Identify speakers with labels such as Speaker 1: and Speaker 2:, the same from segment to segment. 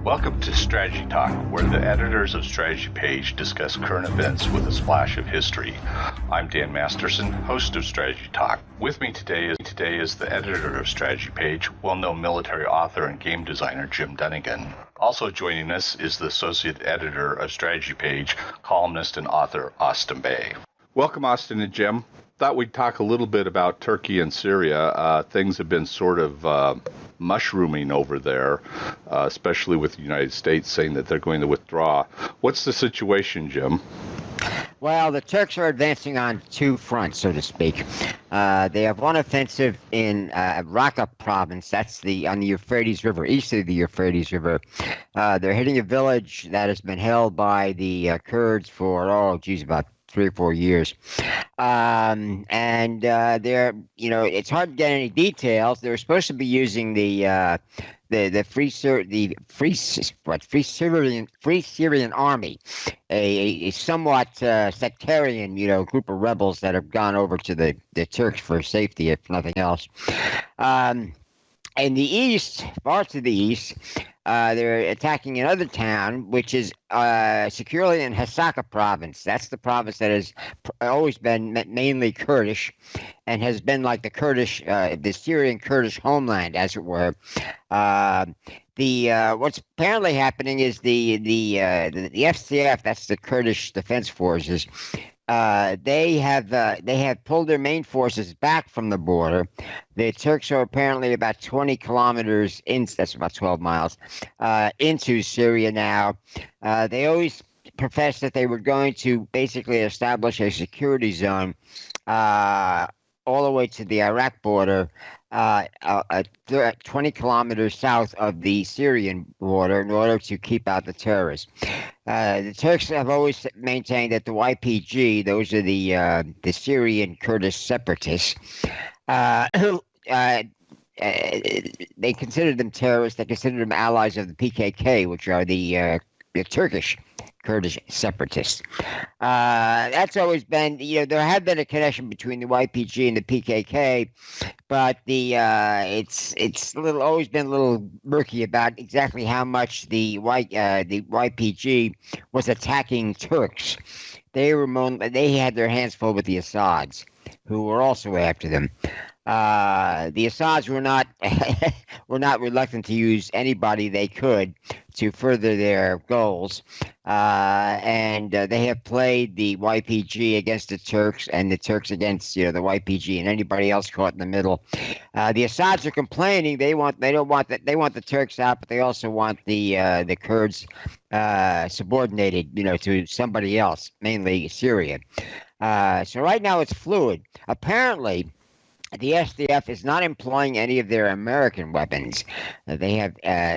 Speaker 1: Welcome to Strategy Talk, where the editors of Strategy Page discuss current events with a splash of history. I'm Dan Masterson, host of Strategy Talk. With me today is the editor of Strategy Page, well-known military author and game designer Jim Dunnigan. Also joining us is the associate editor of Strategy Page, columnist and author Austin Bay. Welcome, Austin and Jim. Thought we'd talk a little bit about Turkey and Syria. Things have been sort of mushrooming over there, especially with the United States saying that they're going to withdraw. What's the situation, Jim?
Speaker 2: Well, the Turks are advancing on two fronts, so to speak. They have one offensive in Raqqa province. That's on the Euphrates River, east of the Euphrates River. They're hitting a village that has been held by the Kurds for, about 3 or 4 years. They're, it's hard to get any details. They're supposed to be using the Free Syrian Army, a somewhat sectarian, group of rebels that have gone over to the Turks for safety, if nothing else. In the east, far to the east, they're attacking another town, which is securely in Hasaka province. That's the province that has always been mainly Kurdish and has been like the Syrian Kurdish homeland, as it were. What's apparently happening is the FCF, that's the Kurdish Defense Forces, they have pulled their main forces back from the border. The Turks are apparently about 20 kilometers in, that's about 12 miles, into Syria now. They always professed that they were going to basically establish a security zone all the way to the Iraq border, 20 kilometers south of the Syrian border in order to keep out the terrorists. The Turks have always maintained that the YPG, those are the Syrian Kurdish separatists, they consider them terrorists. They consider them allies of the PKK, which are the Turkish Kurdish separatists. That's always been, there had been a connection between the YPG and the PKK, but it's always been a little murky about exactly how much the YPG was attacking Turks. They had their hands full with the Assads, who were also after them. The Assads were not reluctant to use anybody they could to further their goals, and they have played the YPG against the Turks and the Turks against the YPG and anybody else caught in the middle. The Assads are complaining they want the Turks out, but they also want the Kurds subordinated to somebody else, mainly Syria. So right now it's fluid. Apparently, the SDF is not employing any of their American weapons. They have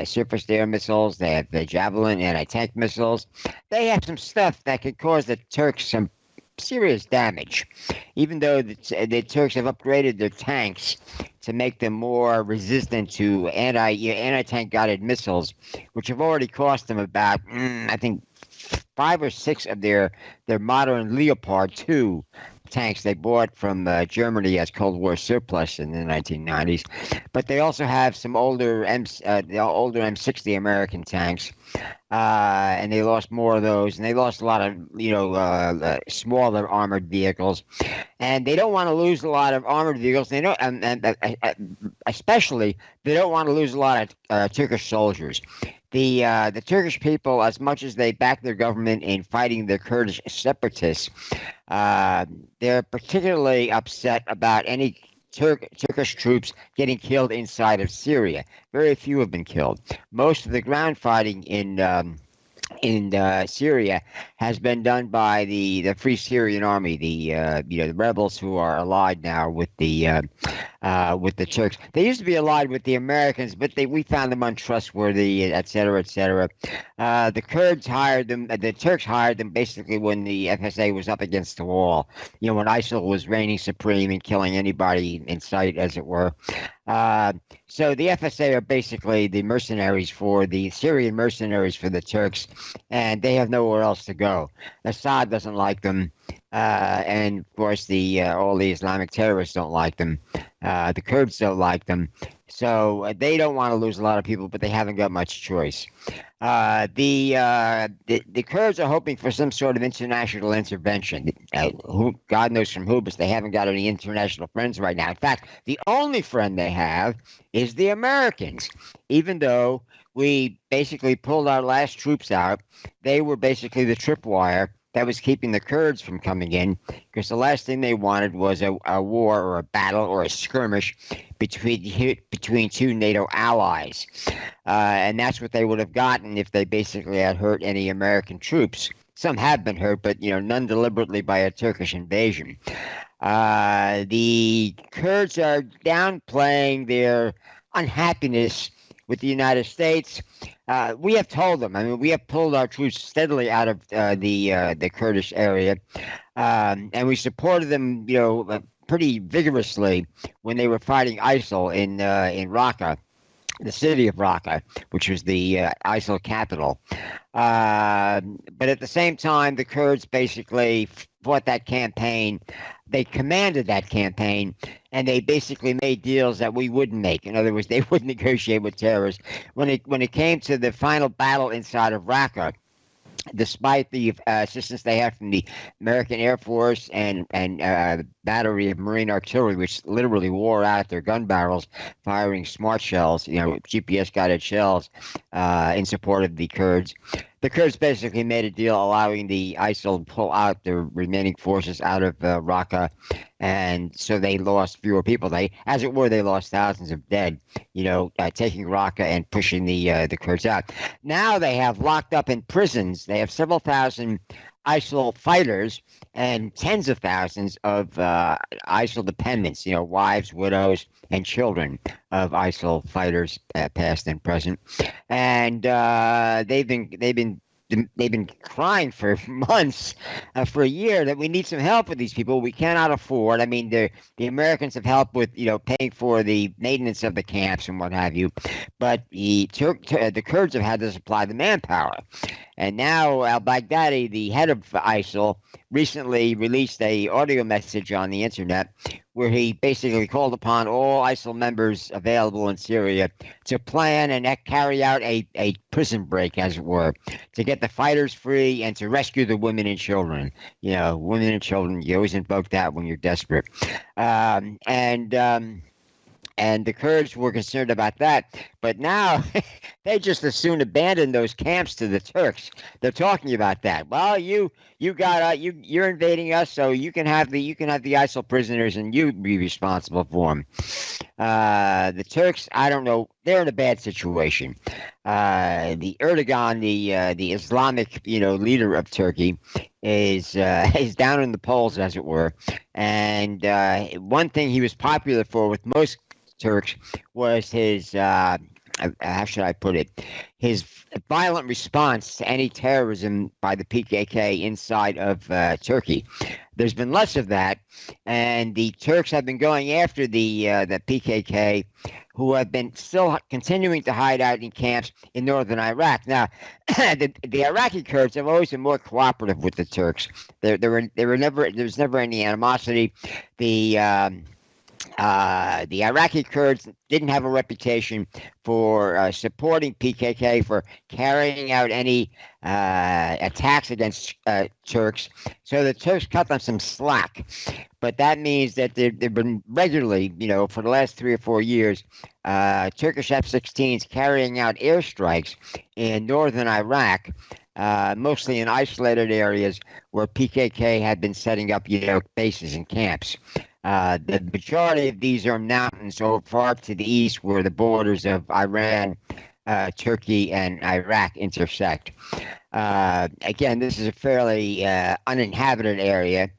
Speaker 2: surface-to-air missiles. They have the Javelin anti-tank missiles. They have some stuff that could cause the Turks some serious damage, even though the Turks have upgraded their tanks to make them more resistant to anti-tank guided missiles, which have already cost them about, I think, 5 or 6 of their modern Leopard 2 tanks they bought from Germany as Cold War surplus in the 1990s, but they also have some older M60 American tanks, and they lost more of those, and they lost a lot of smaller armored vehicles, and they don't want to lose a lot of armored vehicles. They don't, and especially they don't want to lose a lot of Turkish soldiers. The Turkish people, as much as they back their government in fighting the Kurdish separatists, they're particularly upset about any Turkish troops getting killed inside of Syria. Very few have been killed. Most of the ground fighting in Syria has been done by the Free Syrian Army, the rebels who are allied now with the Turks. They used to be allied with the Americans, but we found them untrustworthy, et cetera, et cetera. The Kurds hired them. The Turks hired them basically when the FSA was up against the wall. When ISIL was reigning supreme and killing anybody in sight, as it were. So the FSA are basically the mercenaries for the Syrian mercenaries for the Turks, and they have nowhere else to go. Assad doesn't like them, and of course all the Islamic terrorists don't like them. The Kurds don't like them, So they don't want to lose a lot of people, but they haven't got much choice. The Kurds are hoping for some sort of international intervention. God knows from who, but they haven't got any international friends right now. In fact, the only friend they have is the Americans. Even though we basically pulled our last troops out, they were basically the tripwire that was keeping the Kurds from coming in, because the last thing they wanted was a war or a battle or a skirmish between two NATO allies. And that's what they would have gotten if they basically had hurt any American troops. Some have been hurt, but none deliberately by a Turkish invasion. The Kurds are downplaying their unhappiness with the United States. We have told them. I mean, we have pulled our troops steadily out of the Kurdish area, and we supported them, pretty vigorously when they were fighting ISIL in Raqqa, the city of Raqqa, which was the ISIL capital. But at the same time, the Kurds basically fought that campaign. They commanded that campaign, and they basically made deals that we wouldn't make. In other words, they wouldn't negotiate with terrorists. When it came to the final battle inside of Raqqa, despite the assistance they had from the American Air Force and battery of Marine artillery, which literally wore out their gun barrels, firing smart shells, GPS-guided shells, in support of the Kurds. The Kurds basically made a deal allowing the ISIL to pull out the remaining forces out of Raqqa, and so they lost fewer people. They lost thousands of dead, taking Raqqa and pushing the Kurds out. Now they have locked up in prisons. They have several thousand ISIL fighters and tens of thousands of ISIL dependents, wives, widows, and children of ISIL fighters, past and present. And they've been crying for months, for a year, that we need some help with these people. We cannot afford. I mean, the Americans have helped with paying for the maintenance of the camps and what have you, but the Kurds have had to supply the manpower. And now al-Baghdadi, the head of ISIL, recently released a audio message on the internet where he basically called upon all ISIL members available in Syria to plan and carry out a prison break, as it were, to get the fighters free and to rescue the women and children. Women and children, you always invoke that when you're desperate. And the Kurds were concerned about that. But now they just as soon abandon those camps to the Turks. They're talking about that. Well, you're invading us, so you can have the ISIL prisoners, and you be responsible for them. The Turks, I don't know, they're in a bad situation. The Erdogan, the Islamic leader of Turkey, is down in the polls, as it were. And one thing he was popular for with most Turks was his how should I put it? His violent response to any terrorism by the PKK inside of Turkey. There's been less of that, and the Turks have been going after the PKK, who have been still continuing to hide out in camps in northern Iraq. Now, the Iraqi Kurds have always been more cooperative with the Turks. There was never any animosity. The Iraqi Kurds didn't have a reputation for supporting PKK, for carrying out any attacks against Turks. So the Turks cut them some slack. But that means that they've been regularly, for the last 3 or 4 years, Turkish F-16s carrying out airstrikes in northern Iraq, mostly in isolated areas where PKK had been setting up, bases and camps. The majority of these are mountains so far to the east where the borders of Iran, Turkey, and Iraq intersect. Again, this is a fairly uninhabited area.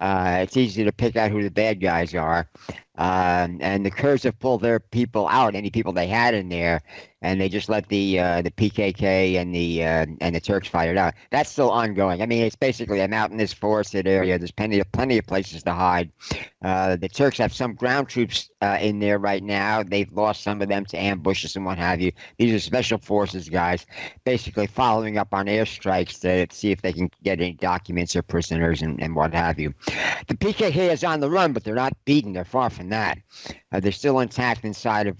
Speaker 2: It's easy to pick out who the bad guys are. And the Kurds have pulled their people out, any people they had in there, and they just let the PKK and the Turks fight it out. That's still ongoing. I mean, it's basically a mountainous, forested area. There's plenty of places to hide. The Turks have some ground troops in there right now. They've lost some of them to ambushes and what have you. These are special forces guys, basically following up on airstrikes to see if they can get any documents or prisoners and what have you. The PKK is on the run, but they're not beaten. They're far from that. They're still intact inside of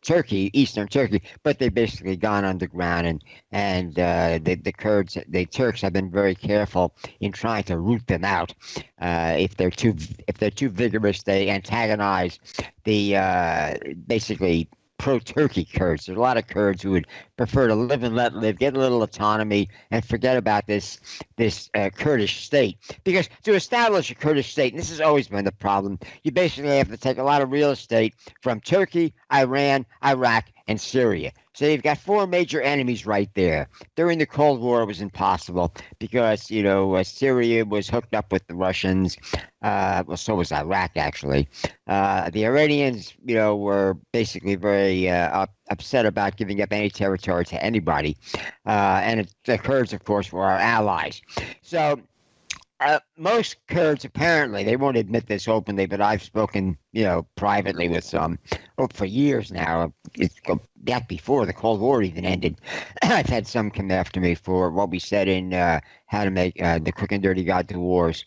Speaker 2: Turkey, eastern Turkey, but they've basically gone underground, and the Kurds, the Turks, have been very careful in trying to root them out. If they're too vigorous, they antagonize the basically pro-Turkey Kurds. There's a lot of Kurds who would prefer to live and let live, get a little autonomy, and forget about this Kurdish state. Because to establish a Kurdish state, and this has always been the problem, you basically have to take a lot of real estate from Turkey, Iran, Iraq, and Syria. So you've got four major enemies right there. During the Cold War, it was impossible because, Syria was hooked up with the Russians. Well, so was Iraq, actually. The Iranians, were basically very upset about giving up any territory to anybody. And the Kurds, of course, were our allies. So most Kurds, apparently, they won't admit this openly, but I've spoken, privately with some for years now. It's back before the Cold War even ended. I've had some come after me for what we said in How to Make the Quick and Dirty Guide to Wars.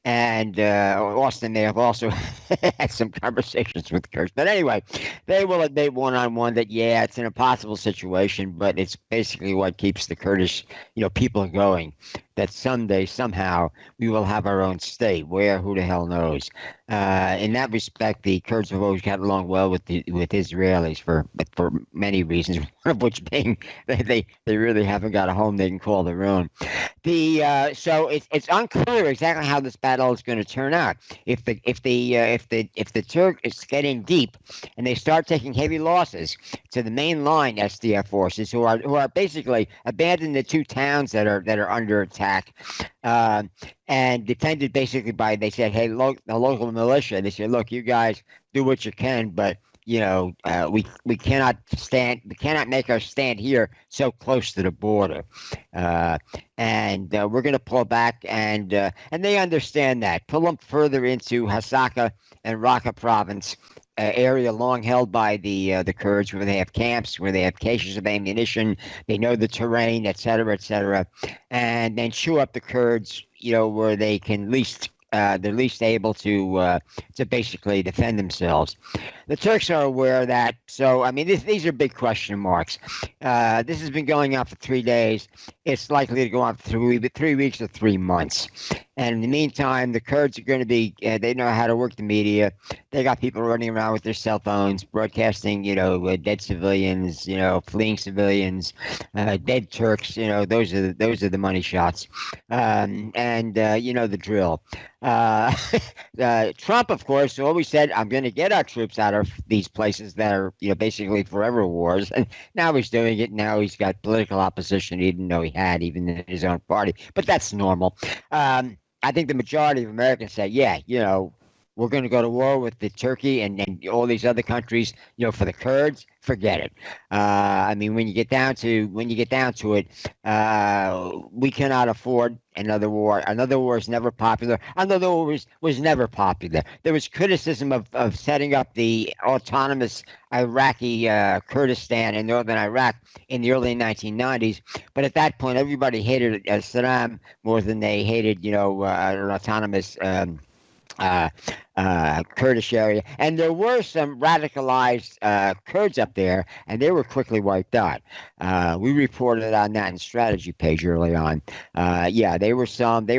Speaker 2: And Austin may have also had some conversations with Kurds. But anyway, they will admit one-on-one that, yeah, it's an impossible situation, but it's basically what keeps the Kurdish, people going. That someday, somehow, we will have our own state. Where? Who the hell knows? In that respect, the Kurds have always got along well with Israelis for many reasons. One of which being that they really haven't got a home they can call their own. So it's unclear exactly how this battle is going to turn out. If the Turks get in deep and they start taking heavy losses to the main line SDF forces, who are basically abandoned the two towns that are under attack. And defended basically by, they said, hey, the local militia, they said, look, you guys do what you can, but we cannot make our stand here so close to the border, and we're going to pull back, and they understand that. Pull them further into Hasaka and Raqqa province, area long held by the Kurds, where they have camps, where they have caches of ammunition, they know the terrain, etc., and then chew up the Kurds, where they can they're least able to basically defend themselves. The Turks are aware of that. So, I mean, these are big question marks. This has been going on for 3 days. It's likely to go on for 3 weeks or 3 months. And in the meantime, the Kurds are going to be, they know how to work the media. They got people running around with their cell phones, broadcasting, dead civilians, fleeing civilians, dead Turks, those are the money shots. The drill. Trump, of course, always said, I'm going to get our troops out of these places that are, basically forever wars. And now he's doing it. Now he's got political opposition he didn't know he had, even in his own party. But that's normal. I think the majority of Americans say, yeah, we're going to go to war with the Turkey and all these other countries, for the Kurds. Forget it. I mean, when you get down to it, we cannot afford another war. Another war is never popular. Another war was never popular. There was criticism of setting up the autonomous Iraqi Kurdistan in northern Iraq in the early 1990s. But at that point, everybody hated Saddam more than they hated, an autonomous Kurdish area, and there were some radicalized Kurds up there, and they were quickly wiped out. We reported on that in strategy page early on. They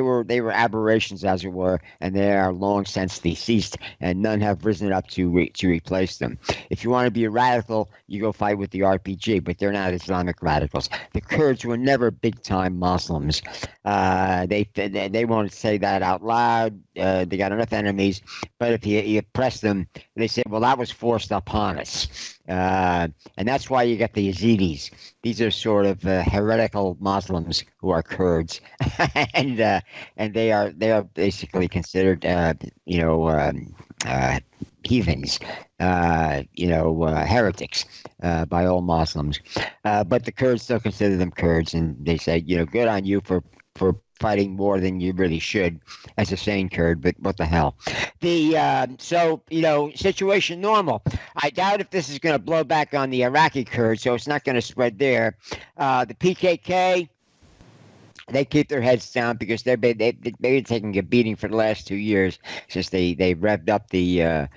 Speaker 2: were aberrations, as it were, and they are long since deceased, and none have risen up to replace them. If you want to be a radical, you go fight with the RPG, but they're not Islamic radicals. The Kurds were never big-time Muslims. They won't say that out loud. They got enough enemies. But if you press them, they say, well, that was forced upon us. And that's why you get the Yazidis. These are sort of heretical Muslims who are Kurds. and they are basically considered, heathens, heretics by all Muslims. But the Kurds still consider them Kurds, and they say, good on you for fighting more than you really should as a sane Kurd, but what the hell. Situation normal. I doubt if this is going to blow back on the Iraqi Kurds, so it's not going to spread there. The PKK, They keep their heads down because they've been taking a beating for the last 2 years since they revved up the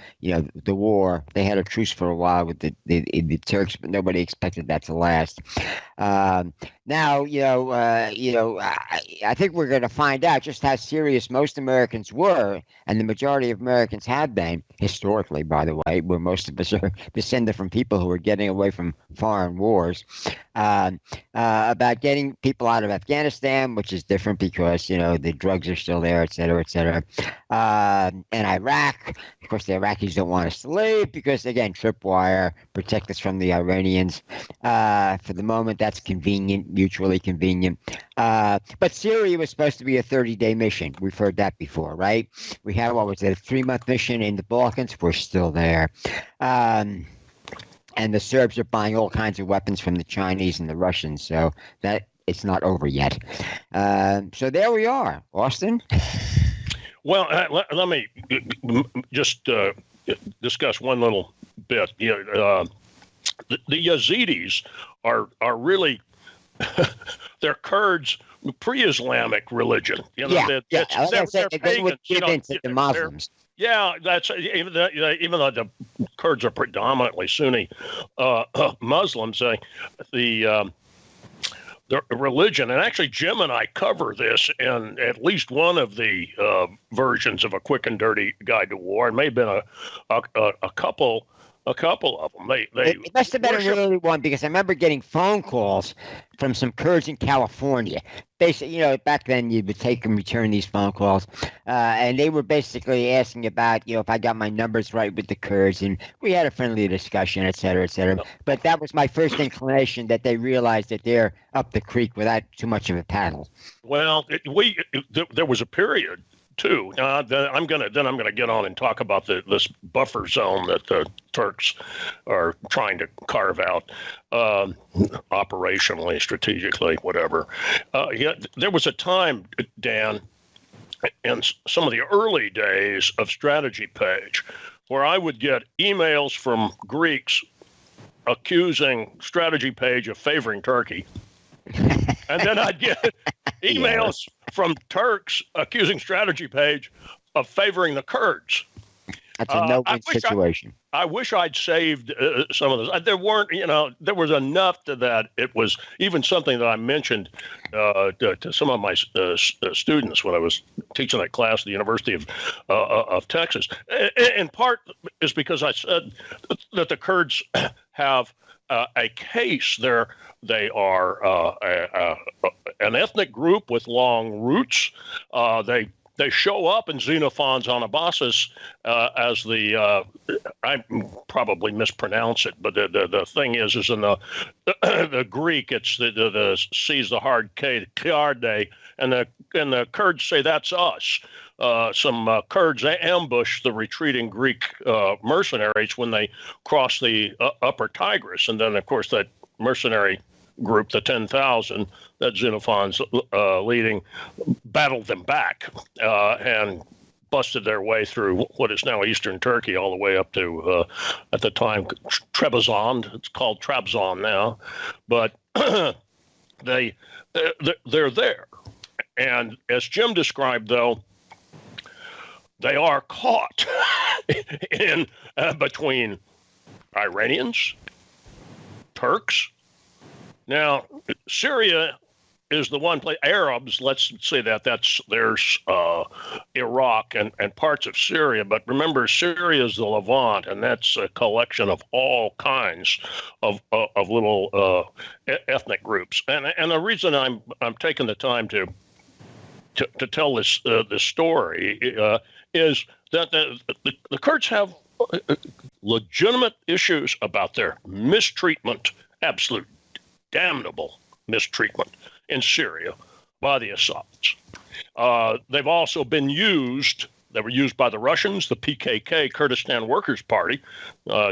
Speaker 2: war. They had a truce for a while with the Turks, but nobody expected that to last. Now, I think we're going to find out just how serious most Americans were, and the majority of Americans have been, historically, by the way, where most of us are descended from people who are getting away from foreign wars, about getting people out of Afghanistan, which is different because, the drugs are still there, et cetera, et cetera. And Iraq, of course, the Iraqis don't want us to leave because, again, tripwire, protect us from the Iranians. For the moment, that's convenient, mutually convenient. But Syria was supposed to be a 30-day mission. We've heard that before, right? We had, what was it, a 3-month mission in the Balkans? We're still there. And the Serbs are buying all kinds of weapons from the Chinese and the Russians, so that it's not over yet. So there we are, Austin.
Speaker 3: Well, let me just discuss one little bit. The Yazidis are really they're Kurds, pre-Islamic religion.
Speaker 2: They're pagans, the Muslims.
Speaker 3: Yeah, that's even though the Kurds are predominantly Sunni Muslims. The religion, and actually Jim and I cover this in at least one of the versions of A Quick and Dirty Guide to War. It may have been a couple of them.
Speaker 2: It must have been a really one because I remember getting phone calls from some Kurds in California. Basically, back then you would take and return these phone calls, and they were basically asking about, if I got my numbers right with the Kurds, and we had a friendly discussion, et cetera, et cetera. But that was my first inclination that they realized that they're up the creek without too much of a paddle.
Speaker 3: Well, there was a period too. I'm gonna get on and talk about this buffer zone that the Turks are trying to carve out operationally, strategically, whatever. There was a time, Dan, in some of the early days of Strategy Page, where I would get emails from Greeks accusing Strategy Page of favoring Turkey. And then I'd get emails from Turks accusing Strategy Page of favoring the Kurds.
Speaker 2: That's a no-win situation.
Speaker 3: I wish I'd saved some of those. There weren't, there was enough to that. It was even something that I mentioned to some of my students when I was teaching that class at the University of Texas. In part is because I said that the Kurds have a case. They are an ethnic group with long roots. They show up in Xenophon's Anabasis as I probably mispronounce it, but the thing is in the Greek it's the C's the hard K, the Kiarde, and the Kurds say that's us. Some Kurds ambush the retreating Greek mercenaries when they cross the upper Tigris, and then of course that mercenary group, the 10,000 that Xenophon's leading, battled them back and busted their way through what is now eastern Turkey all the way up to, at the time, Trebizond. It's called Trabzon now. But they're there. And as Jim described, though, they are caught in between Iranians, Turks. Now, Syria is the one place, Arabs, let's say there's Iraq and parts of Syria. But remember, Syria is the Levant, and that's a collection of all kinds of little ethnic groups. And the reason I'm taking the time to tell this story is that the Kurds have legitimate issues about their mistreatment, absolute damnable mistreatment in Syria by the Assads. They've also been used. They were used by the Russians, the PKK, Kurdistan Workers' Party.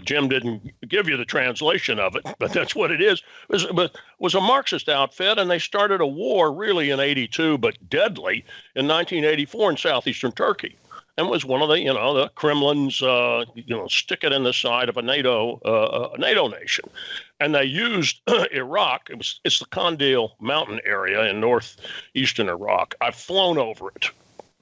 Speaker 3: Jim didn't give you the translation of it, but that's what it is. It was a Marxist outfit, and they started a war really in 82, but deadly in 1984 in southeastern Turkey. and was one of the Kremlin's stick it in the side of a NATO nation. And they used Iraq. It's the Kandil mountain area in northeastern Iraq. I've flown over it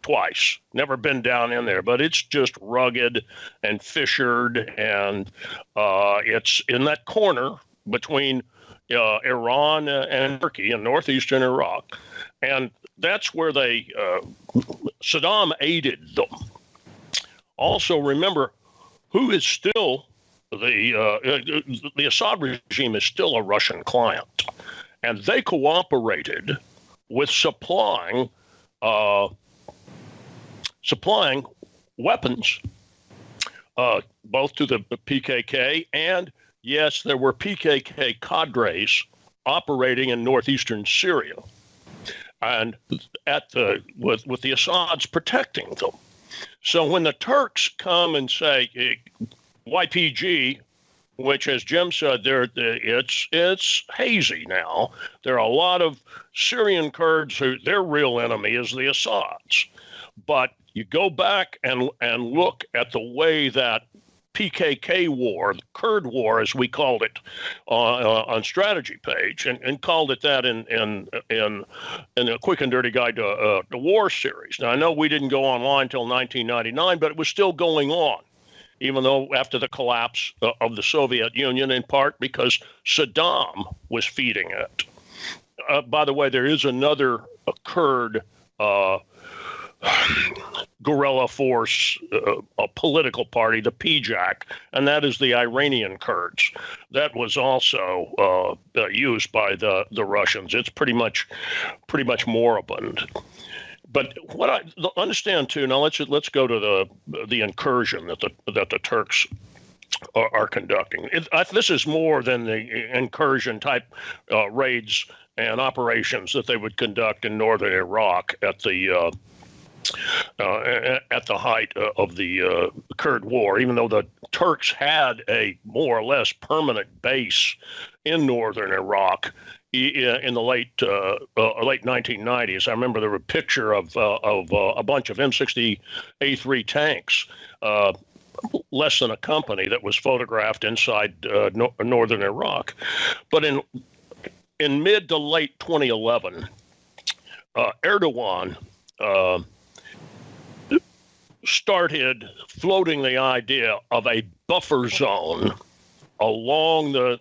Speaker 3: twice, never been down in there, but it's just rugged and fissured, and it's in that corner between Iran and Turkey in northeastern Iraq, and that's where Saddam aided them. Also, remember, who is still the Assad regime is still a Russian client, and they cooperated with supplying weapons, both to the PKK, and yes, there were PKK cadres operating in northeastern Syria, and with the Assads protecting them. So when the Turks come and say YPG, which, as Jim said, it's hazy now. There are a lot of Syrian Kurds who their real enemy is the Assads. But you go back and look at the way that PKK war, the Kurd war, as we called it on Strategy Page, and called it that in a Quick and Dirty Guide to the War series. Now, I know we didn't go online until 1999, but it was still going on, even though after the collapse of the Soviet Union, in part because Saddam was feeding it. By the way, there is another Kurd guerrilla force, a political party, the PJAK, and that is the Iranian Kurds. That was also used by the Russians. It's pretty much moribund. But what I understand too. Now let's go to the incursion that the Turks are conducting. This is more than the incursion type raids and operations that they would conduct in northern Iraq at the height of the Kurd war, even though the Turks had a more or less permanent base in northern Iraq in the late 1990s. I remember there was a picture of a bunch of M60A3 tanks, less than a company, that was photographed inside northern Iraq. But in mid to late 2011, Erdogan started floating the idea of a buffer zone along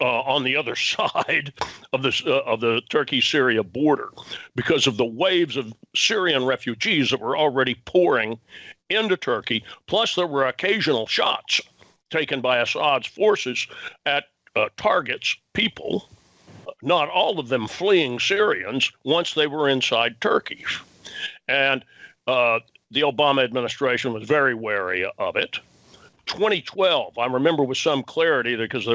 Speaker 3: on the other side of the Turkey-Syria border, because of the waves of Syrian refugees that were already pouring into Turkey. Plus, there were occasional shots taken by Assad's forces at targets, people, not all of them fleeing Syrians, once they were inside Turkey. And the Obama administration was very wary of it. 2012, I remember with some clarity, because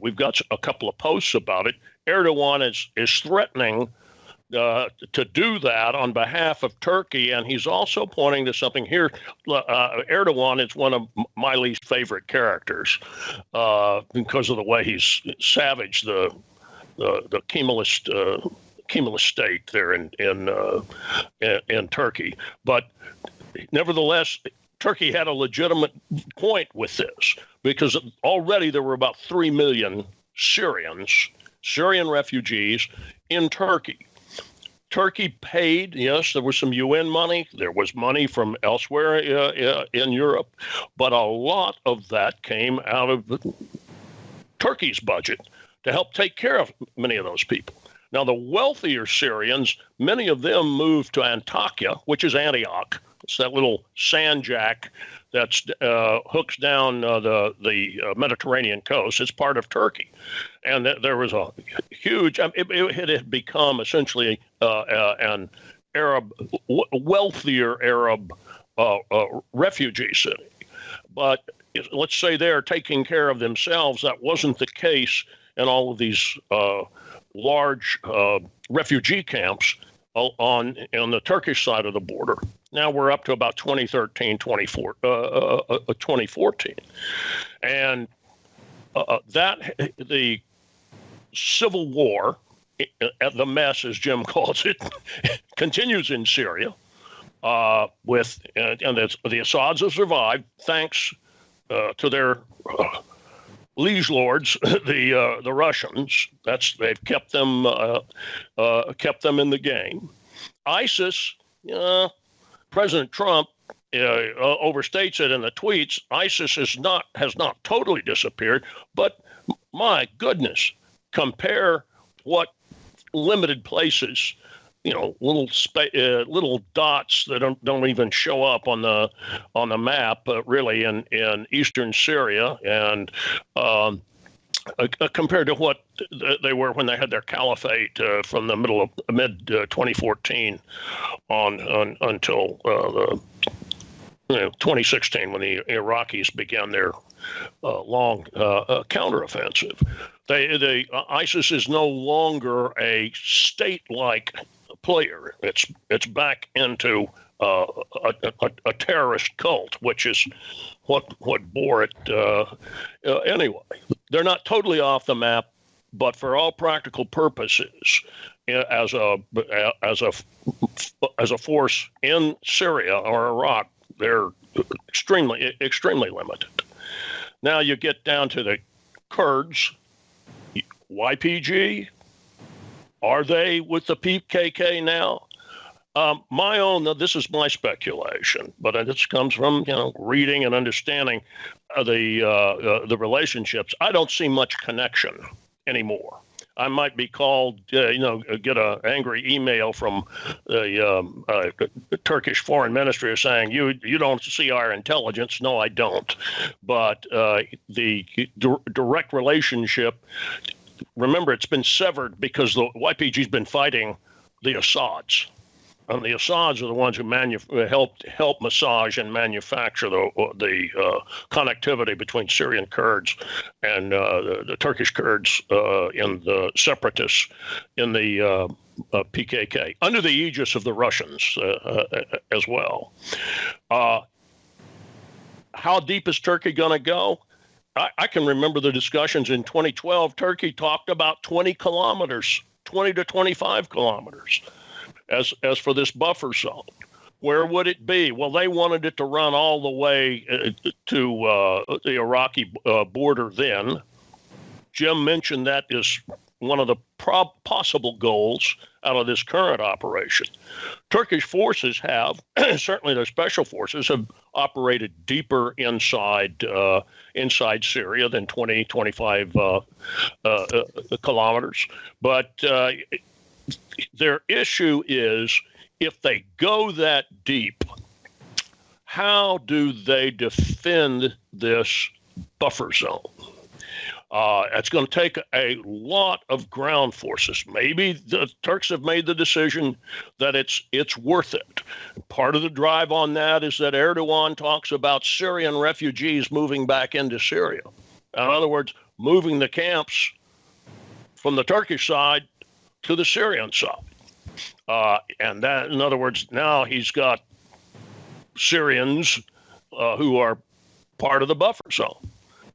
Speaker 3: we've got a couple of posts about it. Erdogan is threatening to do that on behalf of Turkey, and he's also pointing to something here. Erdogan is one of my least favorite characters because of the way he's savaged the Kemalist state there in Turkey. But nevertheless, Turkey had a legitimate point with this, because already there were about 3 million Syrian refugees in Turkey. Turkey paid, yes, there was some UN money, there was money from elsewhere in Europe, but a lot of that came out of Turkey's budget to help take care of many of those people. Now, the wealthier Syrians, many of them moved to Antakya, which is Antioch. It's that little sand jack that hooks down the Mediterranean coast. It's part of Turkey. And there was a huge, it had become essentially an wealthier Arab refugee city. But let's say they're taking care of themselves. That wasn't the case in all of these large refugee camps on the Turkish side of the border. Now we're up to about 2013, 2014. And the civil war, the mess, as Jim calls it, continues in Syria. the Assads have survived thanks to their liege lords, the Russians. They've kept them in the game. ISIS, President Trump overstates it in the tweets. ISIS has not totally disappeared, but my goodness, compare what limited places, little dots that don't even show up on the map, really in eastern Syria, and compared to what they were when they had their caliphate from the mid 2014 until 2016, when the Iraqis began their long counteroffensive. ISIS is no longer a state-like player. It's back into a terrorist cult, which is what bore it anyway. They're not totally off the map, but for all practical purposes, as a force in Syria or Iraq, they're extremely limited. Now you get down to the Kurds. YPG, are they with the PKK now? This is my speculation, but this comes from reading and understanding the relationships. I don't see much connection anymore. I might be called, get an angry email from the Turkish foreign ministry saying, you don't see our intelligence. No, I don't. But the direct relationship, remember, it's been severed because the YPG's been fighting the Assads. And the Assads are the ones who help massage and manufacture the connectivity between Syrian Kurds and the Turkish Kurds and the separatists in the PKK, under the aegis of the Russians as well. How deep is Turkey going to go? I can remember the discussions in 2012. Turkey talked about 20 to 25 kilometers. As for this buffer zone, where would it be? Well, they wanted it to run all the way to the Iraqi border then. Jim mentioned that is one of the possible goals out of this current operation. Turkish forces have, certainly their special forces, have operated deeper inside Syria than 20, 25 kilometers. But their issue is, if they go that deep, how do they defend this buffer zone? It's going to take a lot of ground forces. Maybe the Turks have made the decision that it's worth it. Part of the drive on that is that Erdogan talks about Syrian refugees moving back into Syria. In other words, moving the camps from the Turkish side to the Syrian side. And that, in other words, now he's got Syrians who are part of the buffer zone.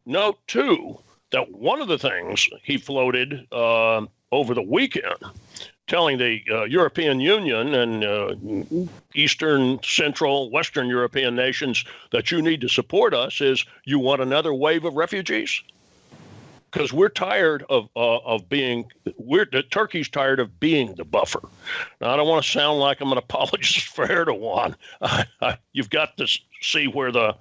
Speaker 3: Note, too, that one of the things he floated over the weekend, telling the European Union and Eastern, Central, Western European nations that you need to support us, is you want another wave of refugees? Because we're tired of being, Turkey's tired of being the buffer. Now, I don't want to sound like I'm an apologist for Erdogan. You've got to see where the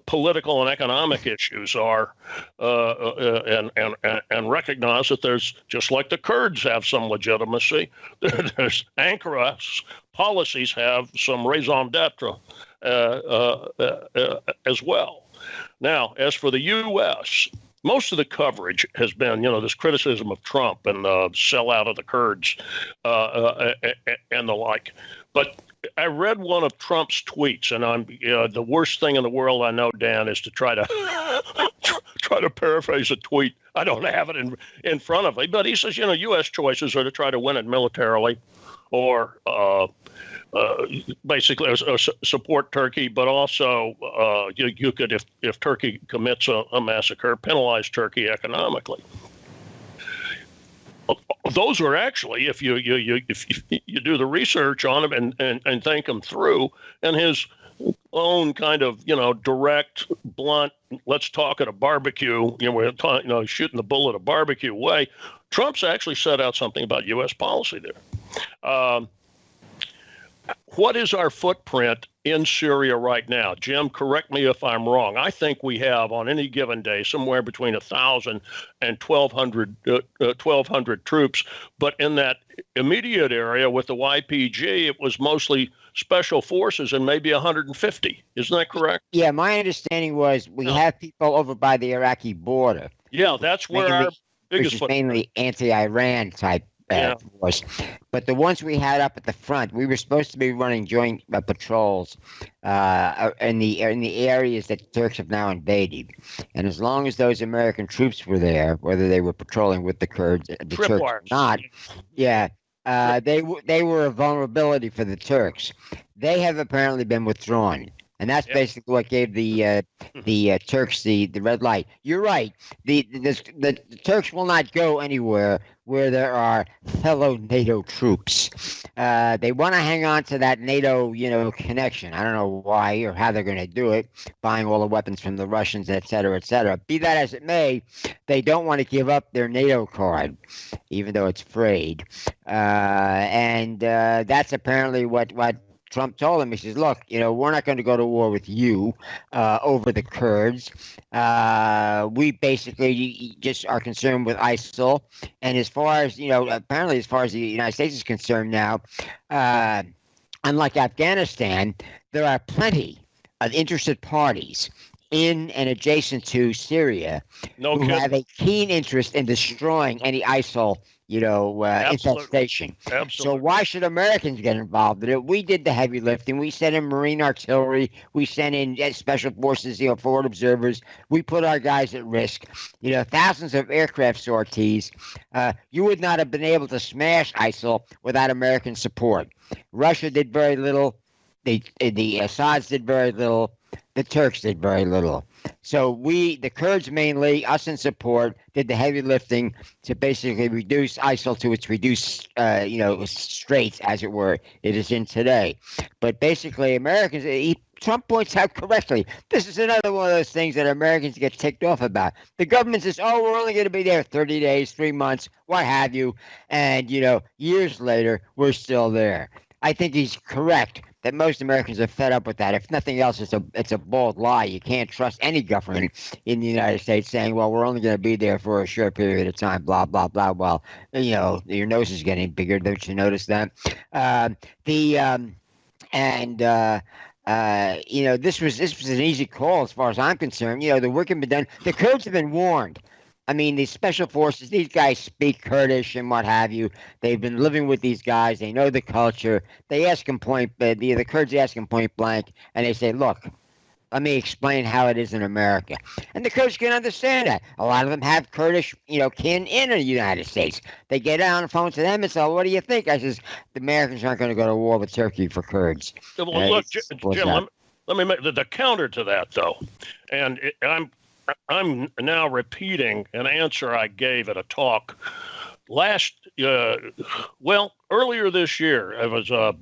Speaker 3: political and economic issues are, and recognize that there's, just like the Kurds have some legitimacy, there's Ankara's policies have some raison d'etre as well. Now, as for the U.S., most of the coverage has been, this criticism of Trump and the sellout of the Kurds and the like. But I read one of Trump's tweets, and the worst thing in the world I know, Dan, is to try to paraphrase a tweet. I don't have it in front of me, but he says, U.S. choices are to try to win it militarily, or basically support Turkey, but also you could, if Turkey commits a massacre, penalize Turkey economically. those are actually, if you do the research on them and think them through, and his own kind of direct, blunt, let's talk at a barbecue, we're talking, shooting the bull at a barbecue way. Trump's actually set out something about U.S. policy there. What is our footprint in Syria right now? Jim, correct me if I'm wrong. I think we have on any given day somewhere between 1,000 and 1,200 troops. But in that immediate area with the YPG, it was mostly special forces and maybe 150. Isn't that correct?
Speaker 2: Yeah, my understanding was we have people over by the Iraqi border.
Speaker 3: Yeah, that's where our biggest
Speaker 2: footprint. Mainly anti-Iran type. Force. But the ones we had up at the front, we were supposed to be running joint patrols in the areas that the Turks have now invaded. And as long as those American troops were there, whether they were patrolling with the Kurds, the Turks or not, they were a vulnerability for the Turks. They have apparently been withdrawn. And that's basically what gave the Turks the red light. You're right. The Turks will not go anywhere where there are fellow NATO troops. They want to hang on to that NATO, connection. I don't know why or how they're going to do it, buying all the weapons from the Russians, et cetera, et cetera. Be that as it may, they don't want to give up their NATO card, even though it's frayed. And that's apparently what Trump told him. He says, look, we're not going to go to war with you over the Kurds. We basically just are concerned with ISIL. And as far as, apparently as far as the United States is concerned now, unlike Afghanistan, there are plenty of interested parties in and adjacent to Syria who have a keen interest in destroying any ISIL infestation. Absolutely. So why should Americans get involved in it? We did the heavy lifting. We sent in Marine artillery. We sent in special forces, forward observers. We put our guys at risk. Thousands of aircraft sorties. You would not have been able to smash ISIL without American support. Russia did very little. The Assads did very little. The Turks did very little. So the Kurds mainly, us in support, did the heavy lifting to basically reduce ISIL to its reduced, straits, as it were, it is in today. But basically, Americans, Trump points out correctly, this is another one of those things that Americans get ticked off about. The government says, we're only going to be there 30 days, 3 months, what have you. And, years later, we're still there. I think he's correct that most Americans are fed up with that. If nothing else, it's a bold lie. You can't trust any government in the United States saying, well, we're only going to be there for a short period of time, blah, blah, blah. Well, your nose is getting bigger. Don't you notice that? This was an easy call as far as I'm concerned. The work had been done. The Kurds have been warned. I mean, these special forces, these guys speak Kurdish and what have you. They've been living with these guys. They know the culture. They ask them the Kurds ask them point blank, and they say, look, let me explain how it is in America. And the Kurds can understand that. A lot of them have Kurdish, kin in the United States. They get on the phone to them and say, what do you think? I says, the Americans aren't going to go to war with Turkey for Kurds.
Speaker 3: Well, look, Jim, let me make the counter to that, though. And I'm now repeating an answer I gave at a talk earlier this year. I was at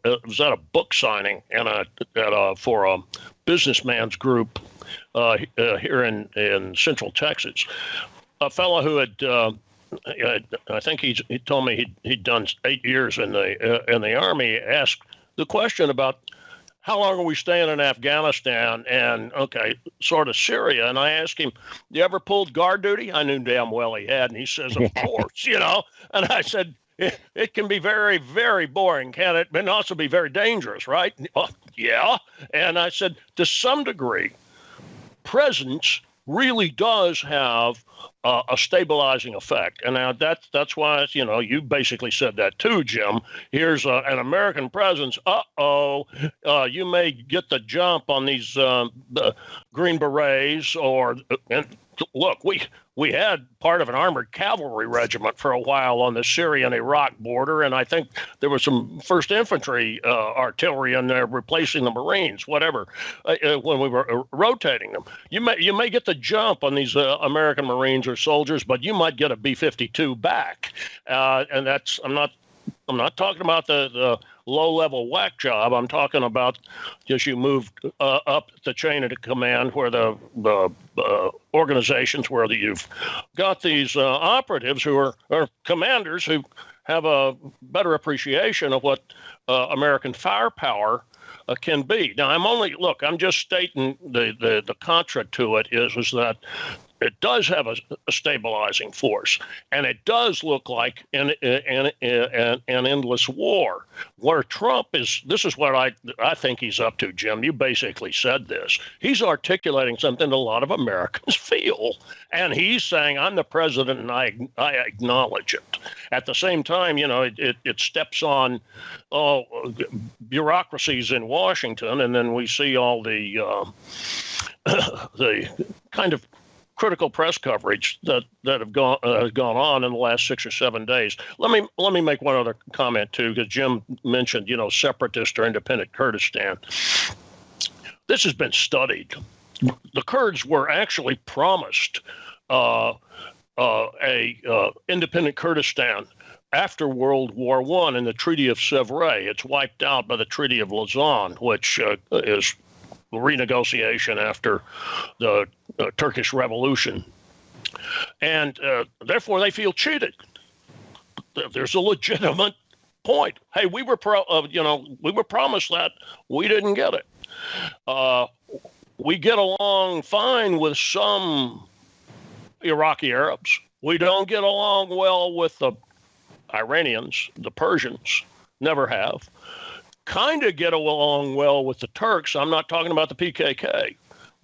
Speaker 3: a book signing for a businessman's group here in Central Texas. A fellow who had I think he told me he'd done 8 years in the Army asked the question about how long are we staying in Afghanistan and, sort of Syria? And I asked him, you ever pulled guard duty? I knew damn well he had. And he says, of course, And I said, it can be very, very boring, can it? But also be very dangerous, right? Oh, yeah. And I said, to some degree, presence really does have a stabilizing effect. And now that's why, you basically said that too, Jim. Here's an American presence. You may get the jump on these Green Berets look, we had part of an armored cavalry regiment for a while on the Syrian-Iraq border, and I think there was some 1st Infantry artillery in there replacing the Marines, whatever, when we were rotating them. You may get the jump on these American Marines or soldiers, but you might get a B-52 back, and that's I'm not talking about the low-level whack job. I'm talking about just you moved up the chain of command where the organizations where you've got these operatives who are commanders who have a better appreciation of what American firepower can be. Now, I'm just stating the contra to it is that it does have a stabilizing force, and it does look like an endless war. Where Trump is, this is what I think he's up to, Jim. You basically said this. He's articulating something a lot of Americans feel, and he's saying, I'm the president, and I acknowledge it. At the same time, it steps on bureaucracies in Washington, and then we see all the kind of critical press coverage that have gone on in the last 6 or 7 days. Let me make one other comment too, because Jim mentioned separatist or independent Kurdistan. This has been studied. The Kurds were actually promised a independent Kurdistan after World War I in the Treaty of Sèvres. It's wiped out by the Treaty of Lausanne, which is renegotiation after the Turkish Revolution, and therefore they feel cheated. There's a legitimate point. Hey, we were promised that, we didn't get it. We get along fine with some Iraqi Arabs. We don't get along well with the Iranians, the Persians, never have. Kind of get along well with the Turks. I'm not talking about the PKK.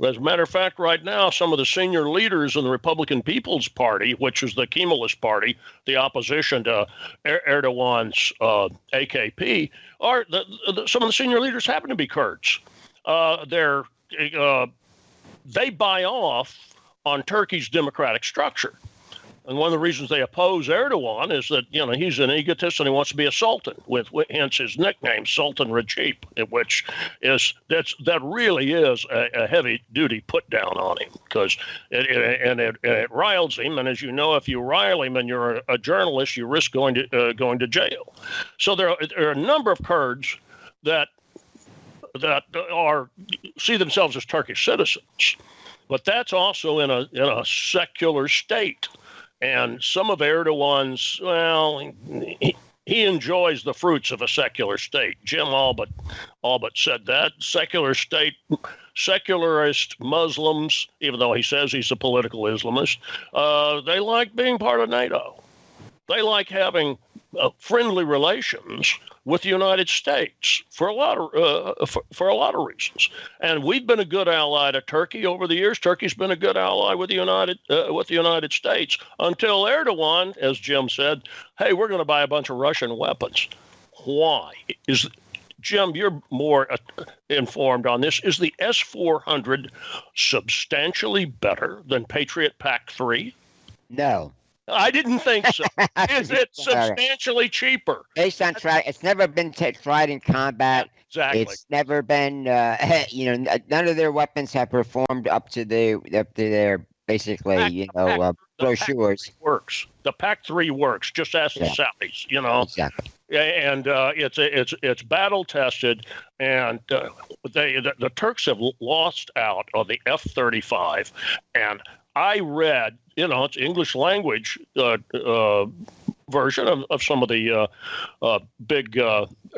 Speaker 3: As a matter of fact, right now, some of the senior leaders in the Republican People's Party, which is the Kemalist party, the opposition to Erdogan's AKP, some of the senior leaders happen to be Kurds. They buy off on Turkey's democratic structure. And one of the reasons they oppose Erdogan is that, he's an egotist and he wants to be a sultan, with hence his nickname, Sultan Recep, which that really is a heavy duty put down on him, because it riles him. And as you know, if you rile him and you're a journalist, you risk going to jail. So there are a number of Kurds that see themselves as Turkish citizens, but that's also in a secular state. And some of Erdogan's, he enjoys the fruits of a secular state. Jim all but said that. Secular state, secularist Muslims, even though he says he's a political Islamist, they like being part of NATO. They like having friendly relations with the United States for a lot of reasons. And we've been a good ally to Turkey over the years. Turkey's been a good ally with the United States until Erdogan, as Jim said, hey, we're going to buy a bunch of Russian weapons. Why? Jim, you're more informed on this. Is the S-400 substantially better than Patriot PAC-3?
Speaker 2: No.
Speaker 3: I didn't think so. Is it substantially cheaper?
Speaker 2: Based on it's never been tried in combat.
Speaker 3: Exactly.
Speaker 2: It's never been. None of their weapons have performed up to their basically brochures.
Speaker 3: The PAC-3 works. Just ask the Saudis.
Speaker 2: Exactly.
Speaker 3: And it's battle tested, and the Turks have lost out on the F-35, and I read, it's English language version of some of the big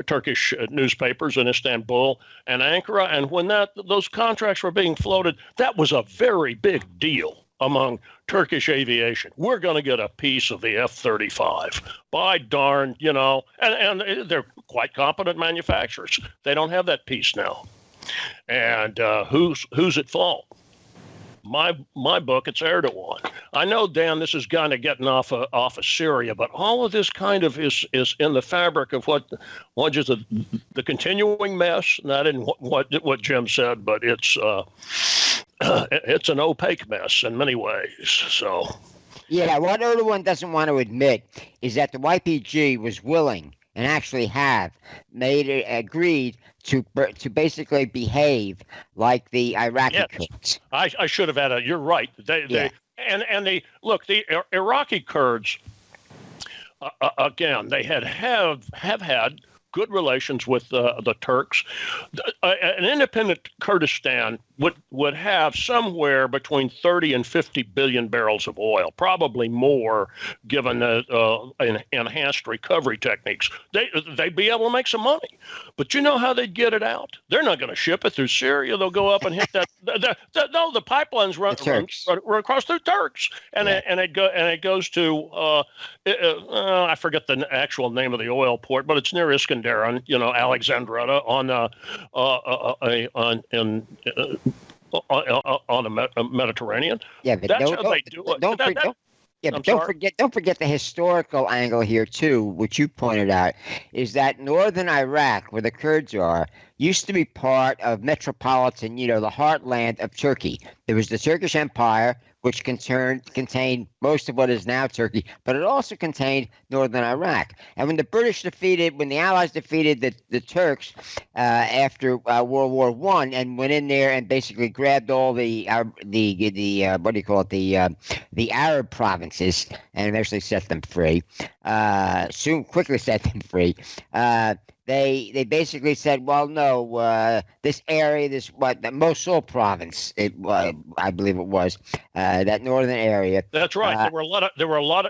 Speaker 3: Turkish newspapers in Istanbul and Ankara. And when those contracts were being floated, that was a very big deal among Turkish aviation. We're going to get a piece of the F-35. By darn, and they're quite competent manufacturers. They don't have that piece now. And who's at fault? My book, it's Erdogan. I know, Dan, this is kind of getting off of Syria, but all of this kind of is in the fabric of what is the continuing mess. Not in what Jim said, but it's it's an opaque mess in many ways. So,
Speaker 2: Yeah, what Erdogan doesn't want to admit is that the YPG was willing and actually have agreed to basically behave like the Iraqi Kurds.
Speaker 3: I should have added. You're right. The Iraqi Kurds again. They have had good relations with the Turks. An independent Kurdistan would have somewhere between 30 and 50 billion barrels of oil, probably more, given the enhanced recovery techniques. They'd be able to make some money. But you know how they'd get it out? They're not going to ship it through Syria. They'll go up and hit that. No, the pipelines run across through Turks, and it goes to I forget the actual name of the oil port, but it's near Iskenderun, Alexandretta on the Mediterranean.
Speaker 2: Yeah, but
Speaker 3: that's how they do it.
Speaker 2: Don't forget the historical angle here too, which you pointed out, is that northern Iraq, where the Kurds are, used to be part of metropolitan, the heartland of Turkey. There was the Turkish Empire, which contained most of what is now Turkey, but it also contained northern Iraq. And when the Allies defeated the Turks after World War I, and went in there and basically grabbed all the Arab provinces and eventually set them free, quickly set them free. They basically said, well, no, this area, the Mosul province, I believe it was, that northern area.
Speaker 3: That's right.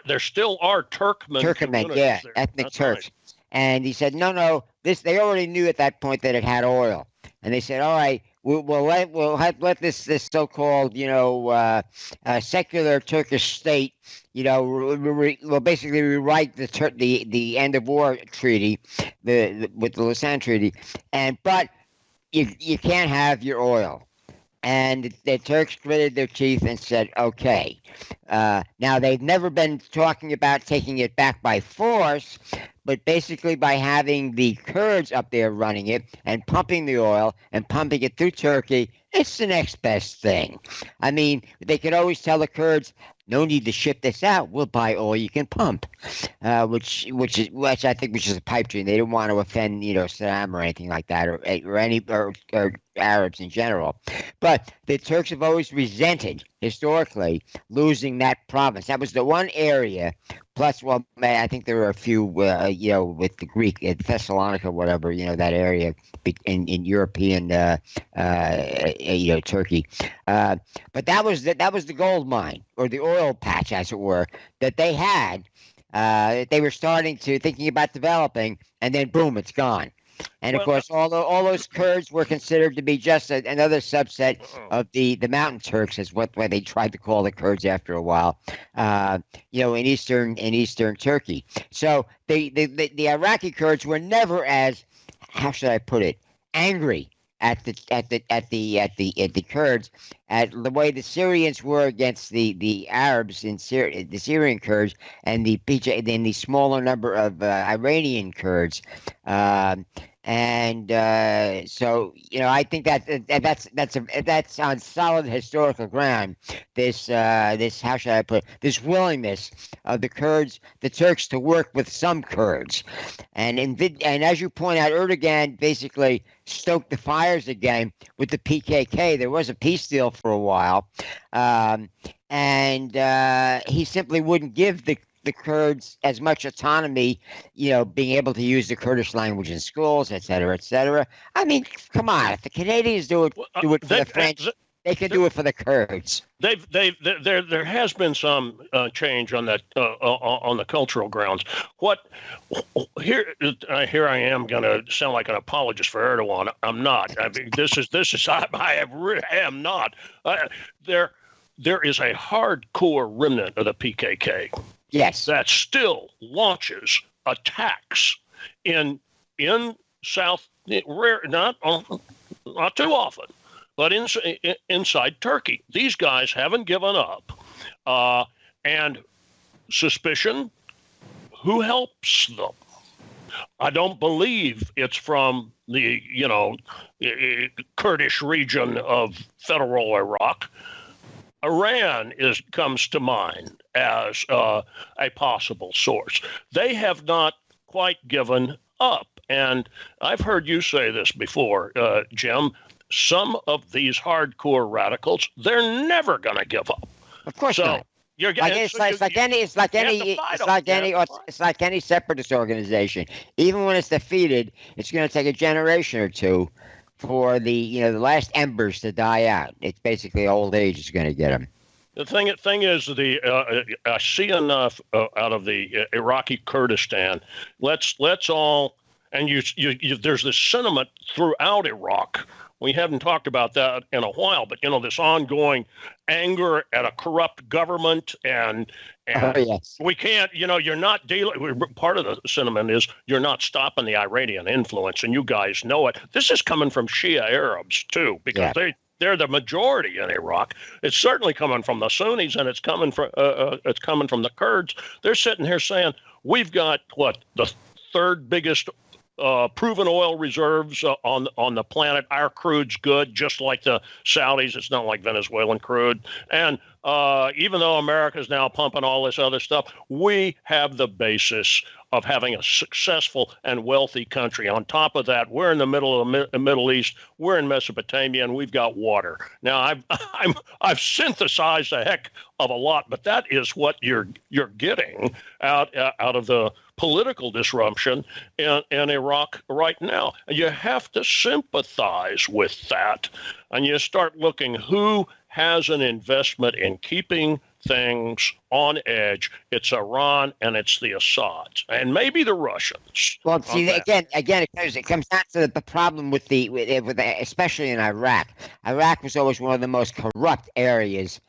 Speaker 3: There still are Turkmen,
Speaker 2: yeah,
Speaker 3: there.
Speaker 2: ethnic
Speaker 3: That's
Speaker 2: Turks.
Speaker 3: Right.
Speaker 2: And he said, no, they already knew at that point that it had oil, and they said, all right, we'll let this so-called secular Turkish state, we'll basically rewrite the end of war treaty, with the Lausanne Treaty, but you can't have your oil. And the Turks gritted their teeth and said, okay. Now, they've never been talking about taking it back by force, but basically by having the Kurds up there running it and pumping the oil and pumping it through Turkey, it's the next best thing. I mean, they could always tell the Kurds, no need to ship this out. We'll buy all you can pump, which I think was just a pipe dream. They didn't want to offend, Saddam or anything like that, or Arabs in general. But the Turks have always resented, historically, losing that province. That was the one area. Plus, well, I think there were a few, with the Greek, Thessalonica, whatever, that area in European, Turkey. But that was the gold mine, or the oil patch, as it were, that they had. They were thinking about developing, and then boom, it's gone. And of course, all those Kurds were considered to be just another subset of the Mountain Turks, is what they tried to call the Kurds after a while, in eastern Turkey. So the Iraqi Kurds were never as, how should I put it, angry at the Kurds at the way the Syrians were against the Arabs in Syria, the Syrian Kurds, and the smaller number of Iranian Kurds. So I think that's on solid historical ground. This how should I put it? This willingness of the Kurds, the Turks, to work with some Kurds, and as you point out, Erdogan basically stoked the fires again with the PKK. There was a peace deal for a while, and he simply wouldn't give the Kurds as much autonomy, being able to use the Kurdish language in schools, et cetera, et cetera. I mean, come on, if the Canadians do it for the French, they can do it for the Kurds.
Speaker 3: There has been some change on that on the cultural grounds. Here I am going to sound like an apologist for Erdogan. I'm not. I mean, I am not. There is a hardcore remnant of the PKK.
Speaker 2: Yes,
Speaker 3: that still launches attacks in South, not too often, but inside Turkey. These guys haven't given up, and suspicion: who helps them? I don't believe it's from the, Kurdish region of federal Iraq. Iran comes to mind as a possible source. They have not quite given up. And I've heard you say this before, Jim. Some of these hardcore radicals, they're never going to give up.
Speaker 2: Of course not. It's like any separatist organization. Even when it's defeated, it's going to take a generation or two for the last embers to die out. It's basically old age is going to get them.
Speaker 3: The thing is, I see enough out of the Iraqi Kurdistan. Let's all, and there's this sentiment throughout Iraq. We haven't talked about that in a while, but this ongoing anger at a corrupt government, and
Speaker 2: yes.
Speaker 3: We can't, you're not dealing. Part of the sentiment is you're not stopping the Iranian influence, and you guys know it. This is coming from Shia Arabs too, because they're the majority in Iraq. It's certainly coming from the Sunnis, and it's coming from the Kurds. They're sitting here saying we've got the third biggest proven oil reserves on the planet. Our crude's good, just like the Saudis. It's not like Venezuelan crude. And even though America's now pumping all this other stuff, we have the basis of having a successful and wealthy country. On top of that, we're in the middle of the Middle East. We're in Mesopotamia, and we've got water. Now, I've synthesized a heck of a lot, but that is what you're getting out of the political disruption in Iraq right now. You have to sympathize with that, and you start looking who has an investment in keeping things on edge. It's Iran and it's the Assads and maybe the Russians.
Speaker 2: Well, see, again, it comes down to the problem with especially in Iraq. Iraq was always one of the most corrupt areas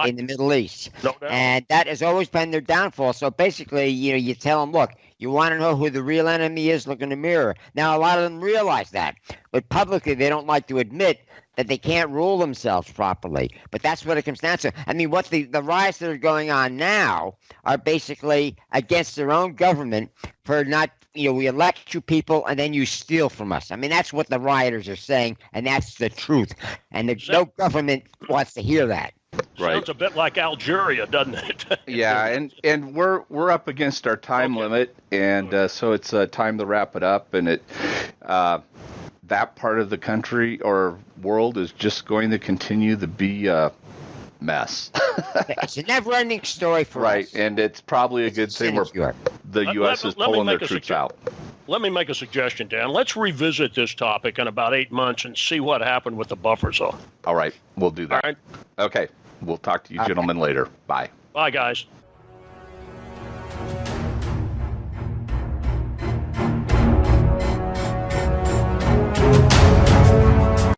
Speaker 2: in the Middle East,
Speaker 3: no doubt.
Speaker 2: And that has always been their downfall. So basically, you tell them, look, you want to know who the real enemy is? Look in the mirror. Now, a lot of them realize that, but publicly they don't like to admit that they can't rule themselves properly. But that's what it comes down to. I mean, what the riots that are going on now are basically against their own government for not, we elect you people and then you steal from us. I mean, that's what the rioters are saying, and that's the truth. And no government wants to hear that.
Speaker 1: Right.
Speaker 3: Sounds a bit like Algeria, doesn't it?
Speaker 1: Yeah, and we're up against our time limit, and so it's time to wrap it up. And that part of the country or world is just going to continue to be a mess.
Speaker 2: It's a never-ending story for us.
Speaker 1: Right, and it's probably a good thing where the U.S. is pulling their troops out.
Speaker 3: Let me make a suggestion, Dan. Let's revisit this topic in about 8 months and see what happened with the buffer zone.
Speaker 1: All right, we'll do that.
Speaker 3: All right.
Speaker 1: Okay, we'll talk to you gentlemen later. Bye.
Speaker 3: Bye, guys.